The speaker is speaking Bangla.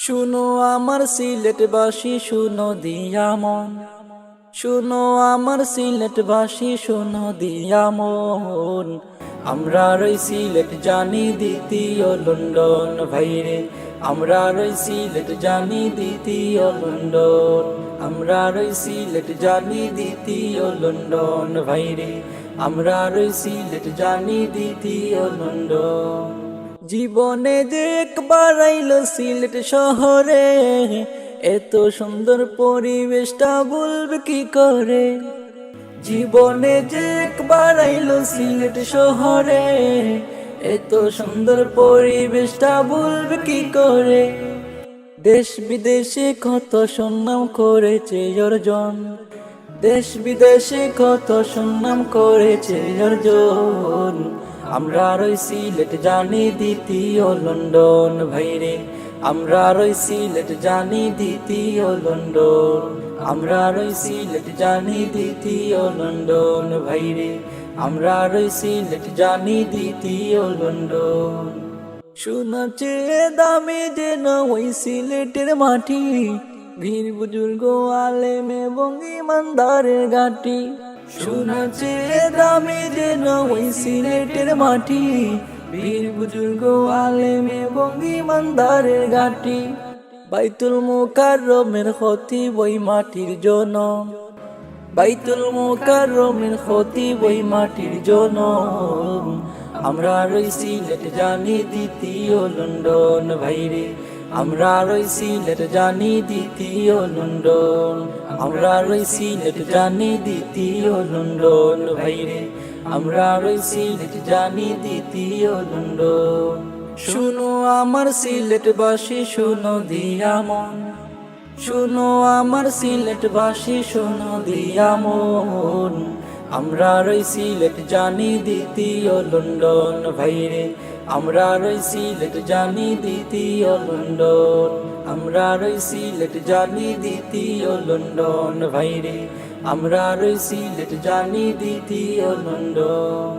শুনো আমার সিলেটবাসী শুনো দিয়া মন, শুনো আমার সিলেটবাসী শুনো দিয়া মন। আমরা রই সিলেট জানি দ্বিতীয় লন্ডন ভাইরে, আমরা রই সিলেট জানি দ্বিতীয় লন্ডন, আমরা রই সিলেট জানি দ্বিতীয় লন্ডন ভাইরে, আমরা রই সিলেট জানি দ্বিতীয় লন্ডন। জীবনে যে একবার আইলো সিলেট শহরে, এত সুন্দর পরিবেশটা বলবে কি করে। জীবনে যে একবার আইলো সিলেট শহরে, এত সুন্দর পরিবেশটা বলবে কি করে। দেশ বিদেশে কত সুনাম করেছে অর্জন, দেশ বিদেশে কত সুনাম করেছে অর্জন। আমরা রই সিলেট জানি দ্বিতীয় লন্ডন ভাইরে, আমরা রই সিলেট জানি দ্বিতীয় লন্ডন, আমরা রই সিলেট জানি দ্বিতীয় লন্ডন ভাইরে, আমরা রই সিলেট জানি দ্বিতীয় লন্ডন। সোনার চেয়ে দামি যেন ওই সিলেটের মাটি, বীর বুজুর্গ আলেম এবং ইমানদারের ঘাটি। সোনার চেয়ে দামি যেন ওই সিলেটের মাটি, বীর বুজুর্গ আলেম এবং ইমানদারের ঘাটি। বাইতুল মুকাররমের খতিব ওই মাটির জনম, বাইতুল মুকাররমের খতিব ওই মাটির জনম। আমরা রই সিলেট জানি দ্বিতীয় লন্ডন ভাইরে, আমরা রই সিলেট জানি দ্বিতীয় লন্ডন, আমরা রই সিলেট জানি দ্বিতীয় লন্ডন ভাইরে, আমরা রই সিলেট জানি দ্বিতীয় লন্ডন। শুনো আমার সিলেটবাসী শুনো দিয়া মন, শুনো আমার সিলেটবাসী শুনো দিয়া মন। আমরা রই সিলেট জানি দ্বিতীয় লন্ডন ভাইরে, আমরা রই সিলেট জানি দ্বিতীয় লন্ডন, আমরা রই সিলেট জানি দ্বিতীয় লন্ডন ভাইরে, আমরা রই সিলেট জানি দ্বিতীয় লন্ডন।